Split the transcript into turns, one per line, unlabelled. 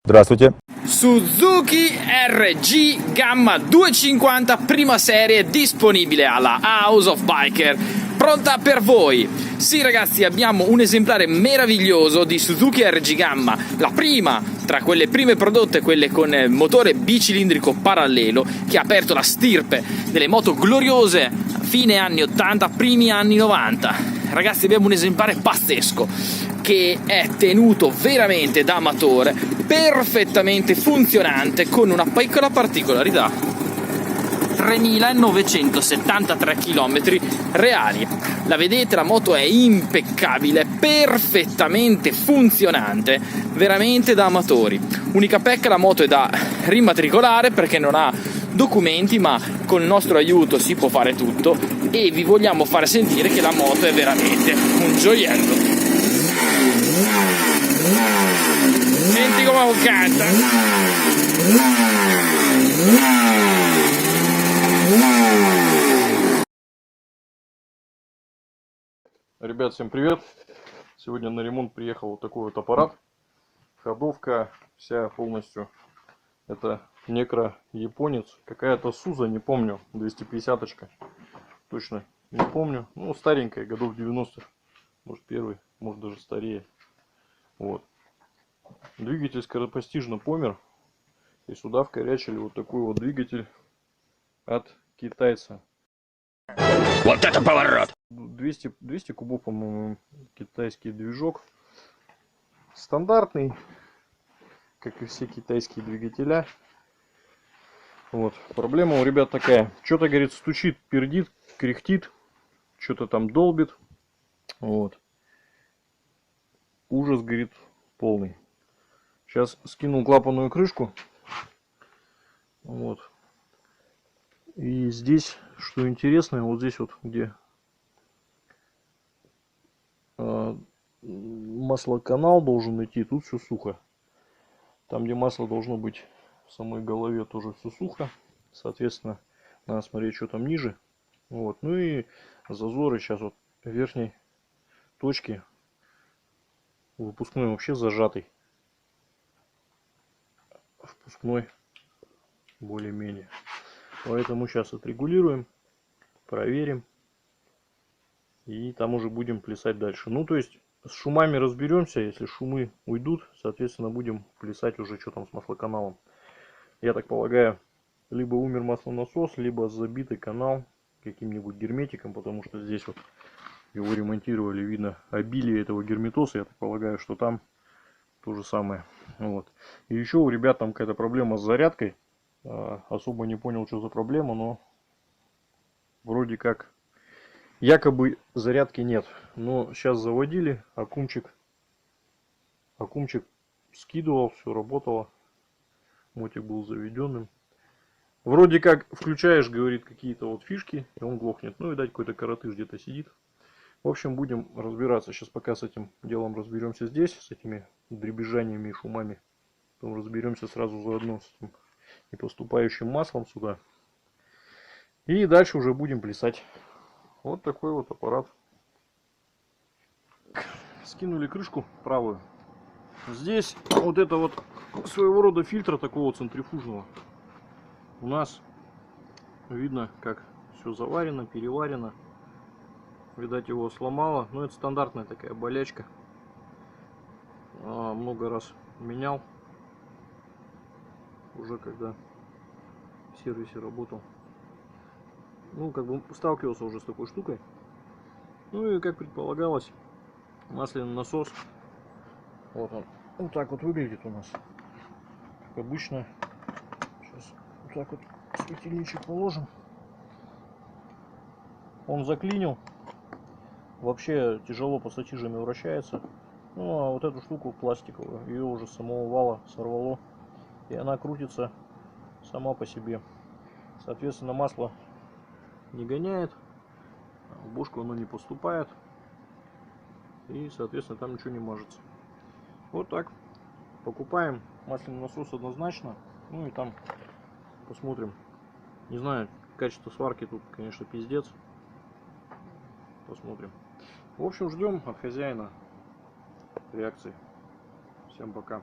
Здравствуйте.
Suzuki RG Gamma 250 prima serie disponibile alla House of Biker, pronta per voi. Sì ragazzi, abbiamo un esemplare meraviglioso di Suzuki RG Gamma, la prima tra quelle prime prodotte, quelle con motore bicilindrico parallelo, che ha aperto la stirpe delle moto gloriose fine anni 80, primi anni 90. Ragazzi, abbiamo un esemplare pazzesco che è tenuto veramente da amatore, perfettamente funzionante, con una piccola particolarità: 3.973 km reali. La vedete, la moto è impeccabile, perfettamente funzionante, veramente da amatori. Unica pecca: la moto è da rimatricolare perché non ha documenti, ma con il nostro aiuto si può fare tutto e vi vogliamo fare sentire che la moto è veramente un gioiello. Senti come canta.
Ребят, всем привет! Сегодня на ремонт приехал вот такой вот аппарат. Ходовка вся полностью. Это некро японец. Какая-то Суза, не помню. 250-очка. Точно не помню. Ну, старенькая, годов 90-х. Может, первый, может, даже старее. Вот. Двигатель скоропостижно помер. И сюда вкорячили вот такой вот двигатель от китайца.
Вот это поворот!
200 кубов, по-моему, китайский движок. Стандартный, как и все китайские двигателя. Вот. Проблема у ребят такая. Что-то, говорит, стучит, пердит, кряхтит. Что-то там долбит. Вот. Ужас, говорит, полный. Сейчас скинул клапанную крышку. Вот. И здесь, что интересно, вот здесь вот, где маслоканал должен идти, тут все сухо. Там, где масло должно быть в самой голове, тоже все сухо. Соответственно, надо смотреть, что там ниже. Вот. Ну и зазоры сейчас вот в верхней точке. Выпускной вообще зажатый. Впускной более-менее. Поэтому сейчас отрегулируем, проверим. И там уже будем плясать дальше. Ну, то есть, с шумами разберемся. Если шумы уйдут, соответственно, будем плясать уже, что там с маслоканалом. Я так полагаю, либо умер маслонасос, либо забитый канал каким-нибудь герметиком. Потому что здесь вот его ремонтировали, видно обилие этого герметоса. Я так полагаю, что там то же самое. Вот. И еще у ребят там какая-то проблема с зарядкой. Особо не понял, что за проблема, но вроде как якобы зарядки нет. Но сейчас заводили, аккумчик скидывал, все работало. Мотик был заведенным. Вроде как включаешь, говорит, какие-то вот фишки, и он глохнет. Ну, видать, какой-то коротыш где-то сидит. В общем, будем разбираться. Сейчас пока с этим делом разберемся здесь, с этими дребезжаниями и шумами. Потом разберемся сразу заодно с этим непоступающим маслом сюда. И дальше уже будем плясать. Вот такой вот аппарат. Скинули крышку правую. Здесь вот это вот своего рода фильтра такого центрифужного. У нас видно, как все заварено, переварено. Видать, его сломало. Но это стандартная такая болячка. Много раз менял. Уже когда в сервисе работал. Ну, как бы сталкивался уже с такой штукой. Ну и как предполагалось, масляный насос. Вот он. Вот так вот выглядит у нас. Как обычно. Сейчас вот так вот светильничек положим. Он заклинил. Вообще тяжело пассатижами вращается. Ну а вот эту штуку пластиковую, ее уже с самого вала сорвало. И она крутится сама по себе. Соответственно, масло не гоняет. В бошку оно не поступает. И, соответственно, там ничего не мажется. Вот так. Покупаем масляный насос однозначно. Ну и там посмотрим. Не знаю, качество сварки тут, конечно, пиздец. Посмотрим. В общем, ждем от хозяина реакции. Всем пока.